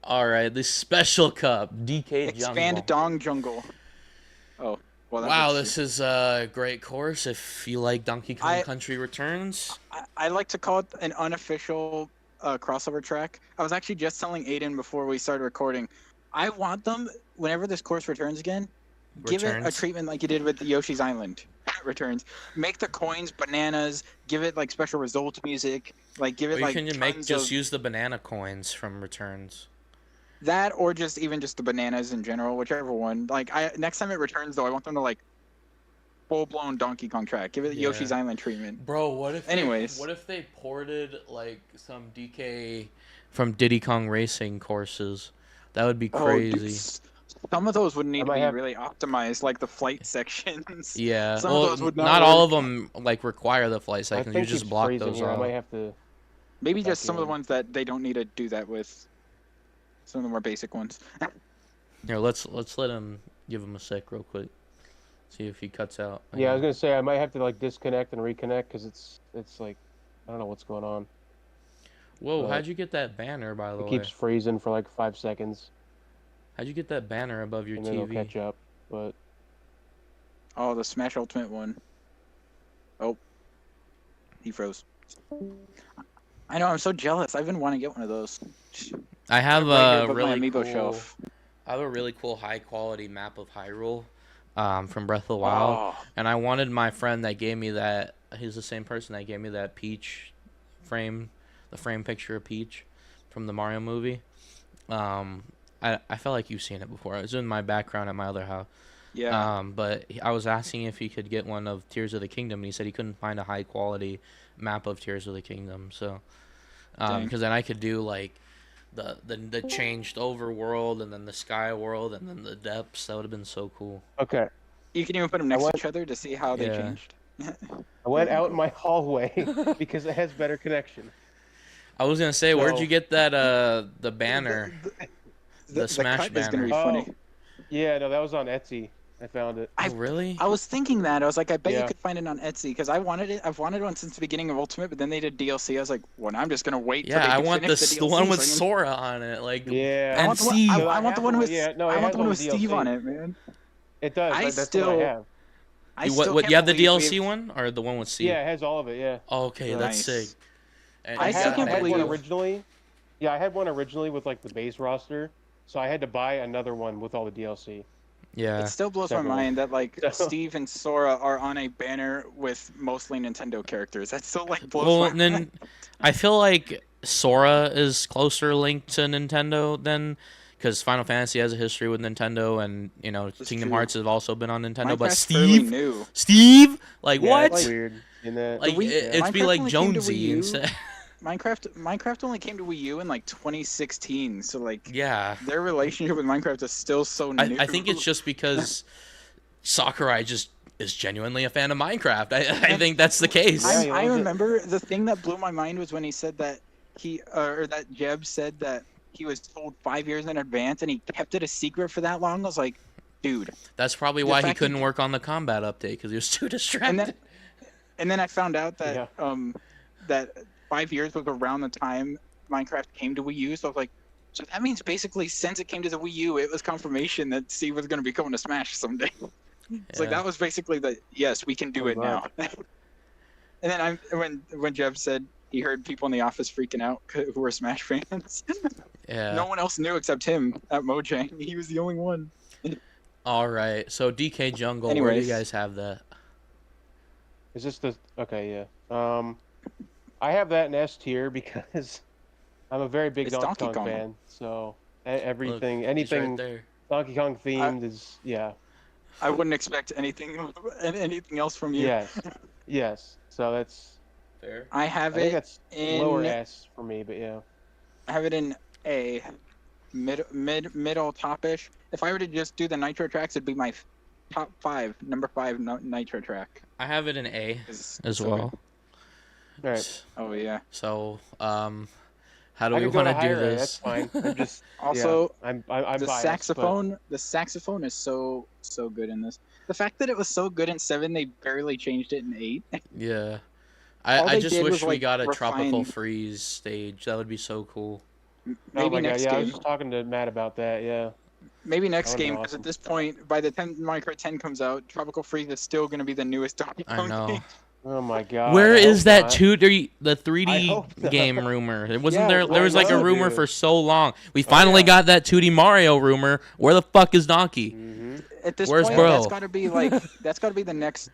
All right, the special cup, DK Expand Jungle. Dong Jungle. Oh, well, that Wow, looks this stupid. is a great course if you like Donkey Kong I, Country Returns. I like to call it an unofficial crossover track. I was actually just telling Aiden before we started recording. I want them, whenever this course returns again, give it a Returns. treatment like you did with Yoshi's Island returns. Make the coins bananas. Give it like special results music. Like give Or it you like can tons just of use the banana coins from Returns. that, or just even just the bananas in general, whichever one. Like next time it returns though, I want them to like full blown Donkey Kong track. Give it Yeah. Yoshi's Island treatment. Bro, Anyways, what if they ported like some DK from Diddy Kong Racing courses? That would be oh, dude, crazy. some of those would I need to might be have. really optimized, like the flight sections. Yeah. Some of Well, those would not not all of work. them like require the flight My seconds. You thing just keeps block freezing those here. I off. might have to. Maybe back just some of the in. ones that they don't need to do that with. Some of the more basic ones. Here, let's let him give him a sec real quick. See if he cuts out. Yeah, I was gonna say I might have to like disconnect and reconnect because it's like I don't know what's going on. Whoa, but how'd you get that banner, by the It way? keeps freezing for like 5 seconds, How'd you get that banner above your and then it'll TV? catch up. But Oh, the Smash Ultimate one. Oh, he froze. I know. I'm so jealous. I've been wanting to get one of those. I have Right here a above my really amiibo cool. shelf. I have a really cool high quality map of Hyrule, from Breath of the Wild, Oh, and I wanted my friend that gave me that. He's the same person that gave me that Peach frame, the frame picture of Peach from the Mario movie. I felt like you've seen it before. It was in my background at my other house. yeah. But I was asking if he could get one of Tears of the Kingdom, and he said he couldn't find a high quality map of Tears of the Kingdom. So, Dang. because then I could do like the changed overworld, and then the sky world, and then the depths. That would have been so cool. okay, You can even put them next to went- each other to see how they Yeah. changed. I went out in my hallway because it has better connection. I was gonna say, where'd So- you get that the banner? The Smash cut is gonna be banner. funny. Yeah, no, that was on Etsy. I found it. Oh, really? I was thinking that. I was like, I bet you Yeah. could find it on Etsy because I wanted it. I've wanted one since the beginning of Ultimate, but then they did DLC. I was like, well, I'm just gonna wait. till Yeah, they I can want finish the DLC one with so I can- Sora on it, like Yeah. I and want the one, Steve. I want the one with. Yeah, no, it I want has the one all with the Steve DLC. on it, man. It does. I That's still- what I have. I You, still what can't you have the believe DLC we've- one or the one with Steve? Yeah, it has all of it. Yeah. Oh, okay, that's Nice. sick. And I you still got can't I had believe- one originally. Yeah, I had one originally with like the base roster, so I had to buy another one with all the DLC. Yeah. It still blows my Separately. mind that like So- Steve and Sora are on a banner with mostly Nintendo characters. That still like blows Well, my and then mind. I feel like Sora is closer linked to Nintendo than because Final Fantasy has a history with Nintendo, and That's Kingdom true. Hearts have also been on Nintendo. But Minecraft's fairly Steve, new. like Yeah, what? It's weird. In that, Like Wii- it'd be Minecraft like only came to Wii Jonesy U. instead. Minecraft only came to Wii U in like 2016, so like Yeah, their relationship with Minecraft is still so new. I think it's just because Sakurai just is genuinely a fan of Minecraft. I think that's the case. Yeah, he I loves it. remember the thing that blew my mind was when he said that or that Jeb said that he was told 5 years in advance and he kept it a secret for that long. I was like, dude. That's probably The why he fact couldn't he- work on the combat update because he was too distracted. And then I found out that Yeah. that 5 years was around the time Minecraft came to Wii U. So I was like, so that means basically since it came to the Wii U, it was confirmation that Steve was going to be coming to Smash someday. It's like Yeah. that was basically the yes, we can do it now. Right. And then when Jeb said he heard people in the office freaking out who were Smash fans. Yeah. No one else knew except him at Mojang. He was the only one. All right. So DK Jungle, where do you Anyways. guys have that? Is this the okay? Yeah. I have that in S tier because I'm a very big It's Donkey Donkey Kong Kong. fan. So Look, everything, he's anything right there. Donkey Kong themed is yeah. I wouldn't expect anything else from you. Yes. Yes. So that's. Fair. I I have think it. that's in- lower S for me, but yeah. I have it in A, middle topish. If I were to just do the Nitro tracks, it'd be my top 5, number 5 Nitro track. I have it in A It's as so well. good. All right. Oh yeah. So, how do I we could go want to to do higher A, That's this? fine. I'm just Also, yeah, I'm the biased, but- saxophone. The saxophone is so good in this. The fact that it was so good in 7, they barely changed it in 8. Yeah. All I they just did wish was, we like, got a tropical refine- freeze stage. That would be so cool. Oh Maybe my god, next yeah, I was game. just talking to Matt about that. Yeah, Maybe that next would have game, been because at awesome. this point, by the time Minecraft 10 comes out, Tropical Freeze is still going to be the newest Donkey I Kong know. game. Oh my god, Where I is hope that not. 2D, the I 3D hope not. game rumor? It wasn't Yeah, there. There I was like a know, rumor dude. for so long. We Oh, finally yeah. got that 2D Mario rumor. Where the fuck is Donkey? Mm-hmm. At this Where's point, Yep. that's bro? got to be like that's got to be the next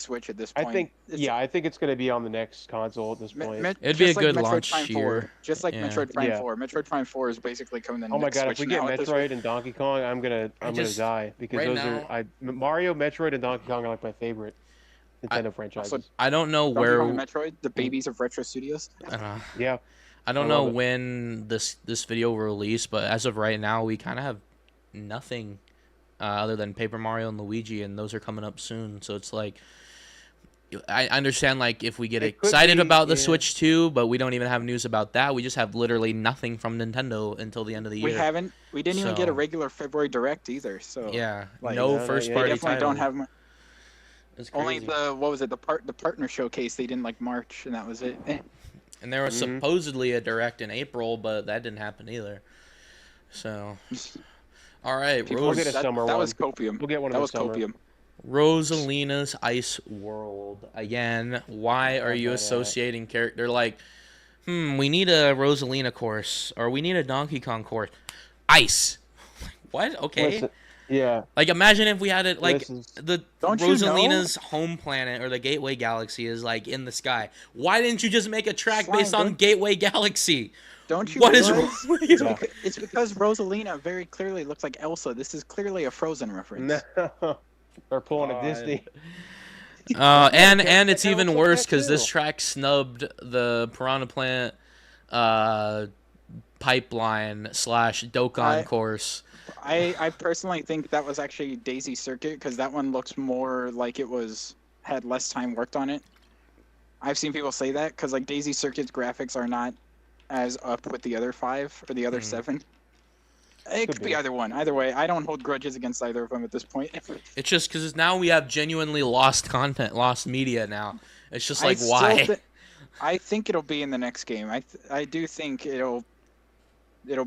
Switch at this I point. think, It's- yeah, I think it's gonna be on the next console at this point. It'd be a just like good Metroid launch Prime year. 4, just like Yeah. Metroid Prime Yeah. 4. Metroid Prime 4 is basically coming to the Oh my next god, Switch if we get now at this Metroid rate. and Donkey Kong, I'm gonna die because right those now- are Mario, Metroid, and Donkey Kong are like my favorite Nintendo franchises. Also, I don't know Donkey where. Kong and Metroid, the babies of Retro Studios. Yeah, I don't I know love it. when this video will release, but as of right now, we kind of have nothing other than Paper Mario and Luigi, and those are coming up soon. So it's like, I understand like if we get It could excited be, about the yeah. Switch 2, but we don't even have news about that. We just have literally nothing from Nintendo until the end of the year. We didn't even get a So- regular February Direct either. So Yeah, like, no no, not first yet. they party definitely title. don't have It's only crazy. the partner showcase they did in like March, and that was it. And there was Mhm. supposedly a direct in April, but that didn't happen either. So, all right, People We'll get a that, summer that one. was copium. We'll get one That in the was summer. copium. Rosalina's Ice World. Again, why are How's you that at? associating character like, we need a Rosalina course or we need a Donkey Kong course. Ice. What? Okay. Listen, yeah, Like imagine if we had it like this is the Don't you know? Rosalina's home planet or the Gateway Galaxy is like in the sky. Why didn't you just make a track Slime, based on don't- Gateway Galaxy? Don't you What is realize wrong with it's, you? Yeah. it's because Rosalina very clearly looks like Elsa. This is clearly a Frozen reference. no. They're pulling a God. Disney. And it's That even looks like worse that because this too. track snubbed the Piranha Plant pipeline / Dokkan I- course. I personally think that was actually Daisy Circuit because that one looks more like it had less time worked on it. I've seen people say that because like Daisy Circuit's graphics are not as up with the other 5 or the other 7. It could be be. either one. Either way, I don't hold grudges against either of them at this point. It's just because now we have genuinely lost content, lost media now. It's just I like, still why? I think it'll be in the next game. I do think it'll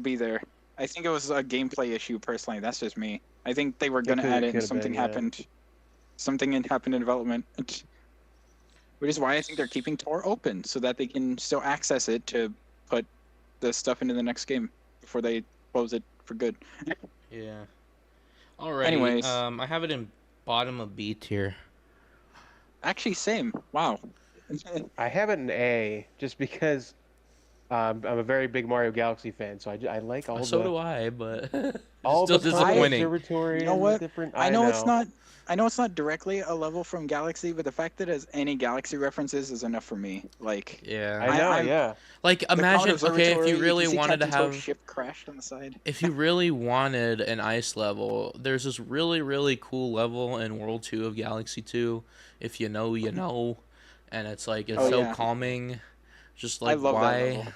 be there. I think it was a gameplay issue personally. That's just me. I think they were gonna add it and could've something been, yeah. happened. Something had happened in development. Which is why I think they're keeping Tor open so that they can still access it to put the stuff into the next game before they close it for good. Yeah. Alright. Anyways. I have it in bottom of B tier. Actually, same. Wow. I have it in A just because I'm a very big Mario Galaxy fan, so I like all So the do I, but all still the disappointing. observatory You know and the what? different. I know it's not. I know it's not directly a level from Galaxy, but the fact that it has any Galaxy references is enough for me. Like, Yeah. I know, I'm- yeah. Like the imagine, Comet okay, if Observatory, you can really see wanted to Captain Toad's have, ship crashed on the side. if you really wanted an ice level, there's this really, really cool level in World 2 of Galaxy 2. If you know, you know. And it's like, it's Oh, so yeah. calming. Just I like, love that why? level.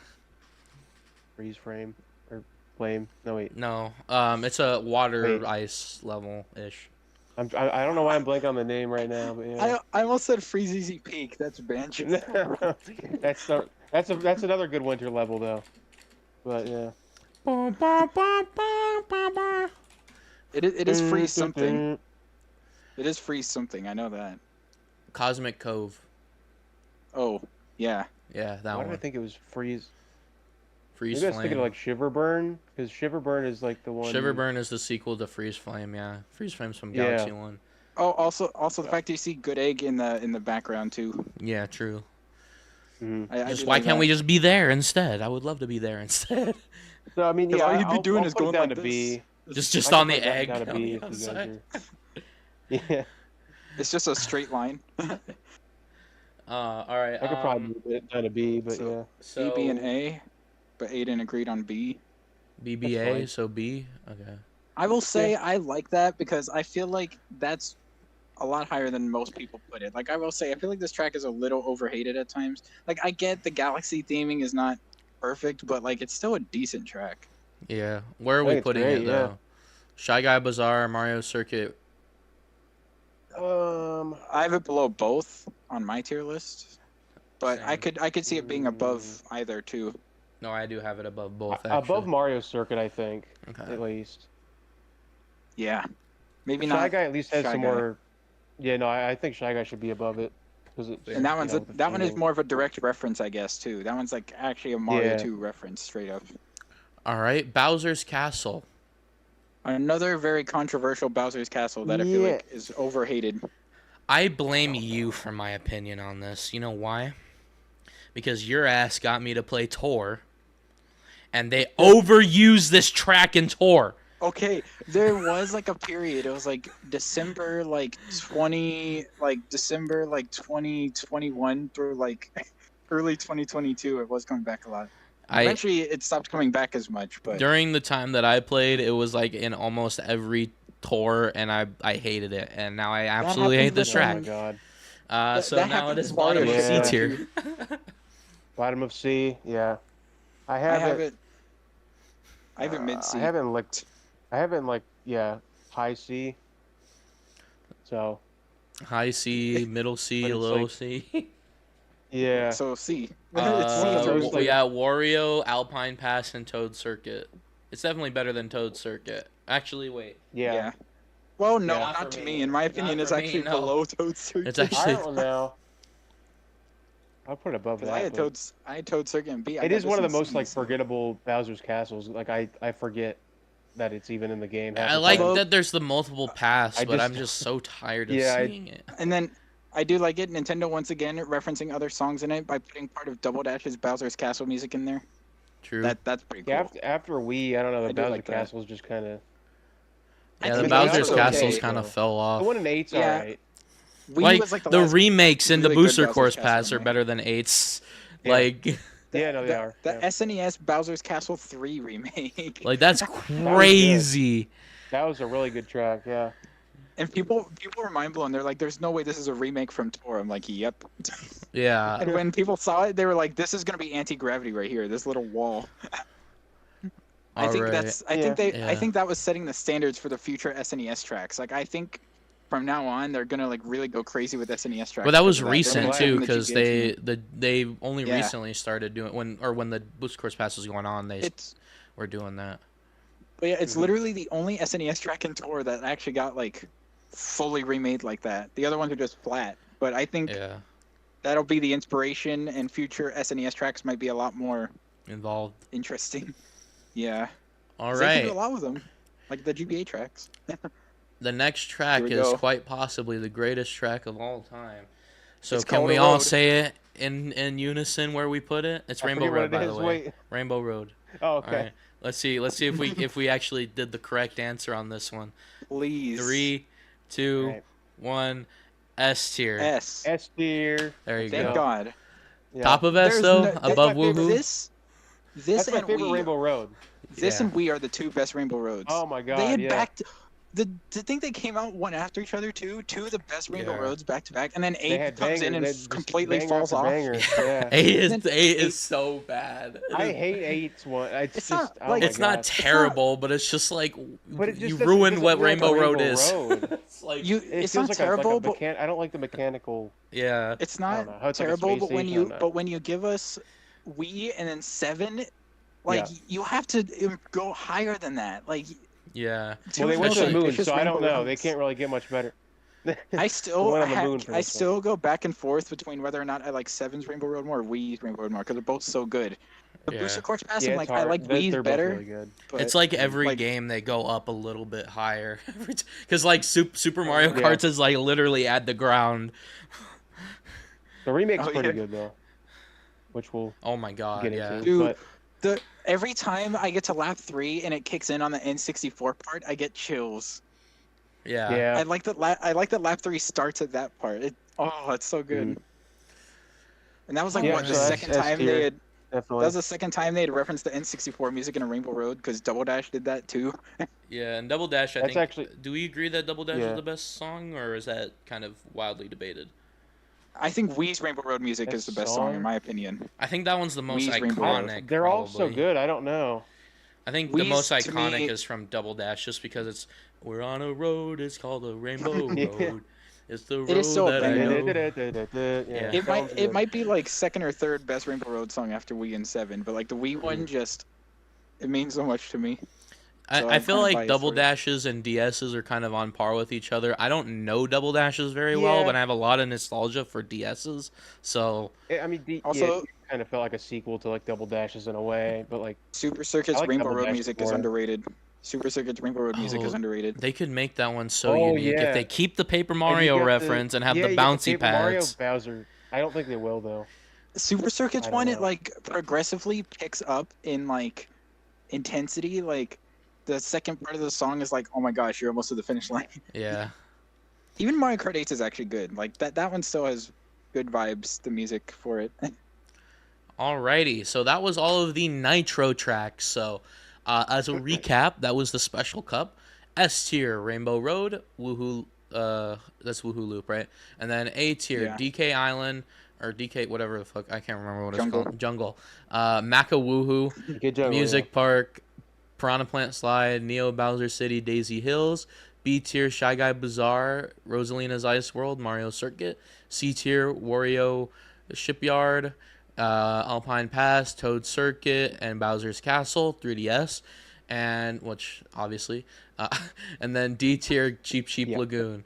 Freeze frame or flame. No wait, No. It's a water Wait. ice level-ish. I don't know why I'm blanking on the name right now, but yeah. I almost said Freeze Easy Peak. That's Banjo. that's another good winter level though. But yeah. It is Freeze something. It is Freeze something. I know that. Cosmic Cove. Oh, yeah. Yeah, that Why did I one. think it was freeze? Freeze Maybe I was Flame. thinking of like Shiverburn, because Shiverburn is like the one. Shiverburn is the sequel to Freeze Flame, yeah. Freeze Flame's from Yeah. Galaxy 1. Oh, also the fact that you see Good Egg in the background too. Yeah, true. Mhm. I Just do why like can't that. we just be there instead? I would love to be there instead. So I mean, 'Cause yeah, all you'd be doing I'll is put it going down like to this. B. just I on can the put it egg. down to on B the if you guys outside. are. Yeah, It's just a straight line. All right. I could probably put it down to B, but so- yeah. So B, B, and A, but Aiden agreed on B. BBA, fine. so B. Okay. I will say I like that because I feel like that's a lot higher than most people put it. Like I will say, I feel like this track is a little overhated at times. Like I get the Galaxy theming is not perfect, but like it's still a decent track. Yeah. Where are I we think it's putting great, it yeah. though? Shy Guy Bazaar, Mario Circuit. I have it below both on my tier list, but Same. I could see it being above either too. No, I do have it above both. Actually. Above Mario Circuit, I think, Okay. at least. Yeah, maybe Shy not. Guy at least has Shy some Guy. more. Yeah, no, I think Shy Guy should be above it because it's. And that you one's know, the that one is feeling. more of a direct reference, I guess, too. That one's like actually a Mario Yeah. 2 reference, straight up. All right, Bowser's Castle. Another very controversial Bowser's Castle that I feel like is overhated. I blame you for my opinion on this. You know why? Because your ass got me to play Tor, and they overused this track in Tor. Okay, there was like a period. It was like December 2021 through like early 2022. It was coming back a lot. Eventually, it stopped coming back as much. But during the time that I played, it was like in almost every Tor, and I hated it, and now I absolutely hate this happens Oh my track. god. So that now it happens is with Mario bottom of C Yeah. tier. Bottom of C, yeah. I I have have it. it. I have it mid C. I haven't like high C. So High C, middle But C, it's low like- C. yeah. So C. It's one of those, like- We got Wario, Alpine Pass, and Toad Circuit. It's definitely better than Toad Circuit. Actually, wait. Yeah. Well, no, Yeah. not Not to for me. me. In my Not opinion, for it's me, actually no. below Toad Circuit. It's I actually don't know. I'll put it above 'Cause that. I had Toad Circuit and B. It is one of the most like forgettable Bowser's Castles. Like I forget that it's even in the game. half I the like time. that there's the multiple paths, I but I'm just- just so tired of Yeah, seeing it. And then I do like it. Nintendo once again referencing other songs in it by putting part of Double Dash's Bowser's Castle music in there. True. That's pretty cool. Yeah, after Wii, I don't know. I The do Bowser like that. Castle's just kind of. Yeah, I the think Bowser's that's Castles okay. kind of fell The off. 1 and 8's Yeah. alright. Wii Like was like the last remakes and the really good Booster Bowser's Course Castle Pass are remake. better than 8's. Yeah. Like, Yeah, no, they are. The yeah. SNES Bowser's Castle 3 remake. like that's crazy. That was a really good track. Yeah. And people were mind blown. They're like, "There's no way this is a remake from Tor." I'm like, "Yep." Yeah. And when people saw it, they were like, "This is gonna be anti-gravity right here. This little wall." I think Alright. that's. I Yeah. think that was setting the standards for the future SNES tracks. Like, I think from now on, they're gonna like really go crazy with SNES tracks. But that was because of They're recent gonna too, take the because GTA they only Yeah. recently started doing when the Booster Course Pass was going on, they It's were doing that. but yeah, it's Mhm. literally the only SNES track in Tor that actually got like fully remade like that. The other ones are just flat. But I think Yeah, that'll be the inspiration, and future SNES tracks might be a lot more involved. interesting. Yeah. All 'Cause they can do right. a lot with them, like the GBA tracks. The next track Here we is go. quite possibly the greatest track of all time. So It's can called we A all Road. say it in unison where we put it? It's I Rainbow forget what Road, it by the is. way. Wait. Rainbow Road. Oh, All okay. right. Let's see if we actually did the correct answer on this one. Please. 3, 2, Alright. 1. S tier. S. S tier. There you Thank go. God. Yeah. Top of S There's though, no- above my favorite- Woohoo. This That's my and favorite Wii. Rainbow Road. This Yeah. and Wii are the two best Rainbow Roads. Oh my god. they had yeah. backed the thing they came out one after each other too. Two of the best Rainbow Yeah. Roads back to back, and then They 8 had comes in bangers, and they just completely banger falls after off. banger, Yeah. 8 Then is so bad. I hate 8's one. It's It's just. not, oh like- my It's not God. terrible, but it's just like But it just you doesn't- ruined doesn't what feel like a Rainbow Road Rainbow is. Road. It's like You, It it's feels not like terrible, a but I don't like the mechanical. yeah. it's I not don't know, how it's like a terrible. space But when station, I you don't know. but when you give us Wii and then 7, like Yeah. you have to go higher than that. Like Yeah. Well, they went to the Especially- moon, it's just so I don't Rainbow know. They Roads. can't really get much better. I still went on the moon for I this one. still go back and forth between whether or not I like 7's Rainbow Road more or Wii's Rainbow Road more because they're both so good. The Yeah. Booster Course Pass, Yeah, I'm it's like I hard. like They're Wii's both better. really good. But It's like every like- game they go up a little bit higher. Because like Super Mario Yeah. Kart is like literally at the ground. The remake's Oh, pretty yeah. good though, which we'll Oh my god, get yeah. into. Dude, But every time I get to lap 3 and it kicks in on the N64 part, I get chills. Yeah. yeah, I like that. I like that lap 3 starts at that part. It's so good. Mhm. And that was like Yeah, what the so that's second S time tier. they had. That definitely. was the second time they had referenced the N64 music in a Rainbow Road because Double Dash did that too. Yeah, and Double Dash, I That's think. actually- Do we agree that Double Dash Yeah. is the best song, or is that kind of wildly debated? I think Wii's Rainbow Road music is the best song in my opinion. I think that one's the most Wii's Rainbow Road. iconic. They're all so probably. good. I don't know. I think the Wii's, most to iconic me- is from Double Dash, just because it's "We're on a road, it's called a Rainbow Yeah. Road." It's the road It is so that I banger. know. Yeah, Yeah. It might be like second or third best Rainbow Road song after Wii and 7, but like the Wii one just it means so much to me. So I I'm feel kinda like biased Double for it. Dashes and DSs are kind of on par with each other. I don't know Double Dashes very well, Yeah. but I have a lot of nostalgia for DSs. So I mean, yeah, Also, it kind of felt like a sequel to like Double Dashes in a way, but like Super I Circuit's like Rainbow Double Road Dashes music is more. underrated. Super Circuit's Rainbow Road music is Oh, underrated. they could make that one so Oh unique if yeah, they keep the Paper and Mario reference and have the you got the bouncy Paper Mario pads. Bowser. I don't think they will though. Super Circuit's I don't one, it know. like progressively picks up in like intensity. Like the second part of the song is like, oh my gosh, you're almost to the finish line. Yeah. Even Mario Kart 8 is actually good. Like that one still has good vibes, the music for it. Alrighty, so that was all of the Nitro tracks. So, as a recap, that was the Special Cup, S tier, Rainbow Road, Woohoo, that's Woohoo Loop, right? And then A tier, Yeah. DK Island, or DK whatever the fuck, I can't remember what Jungle. it's called. Jungle, Maka Woohoo, Good job, Music Park, Piranha Plant Slide, Neo Bowser City, Daisy Hills. B tier, Shy Guy Bazaar, Rosalina's Ice World, Mario Circuit. C tier, Wario Shipyard, Alpine Pass, Toad Circuit, and Bowser's Castle, 3DS, and which obviously, and then D tier, Cheap Yeah. Lagoon.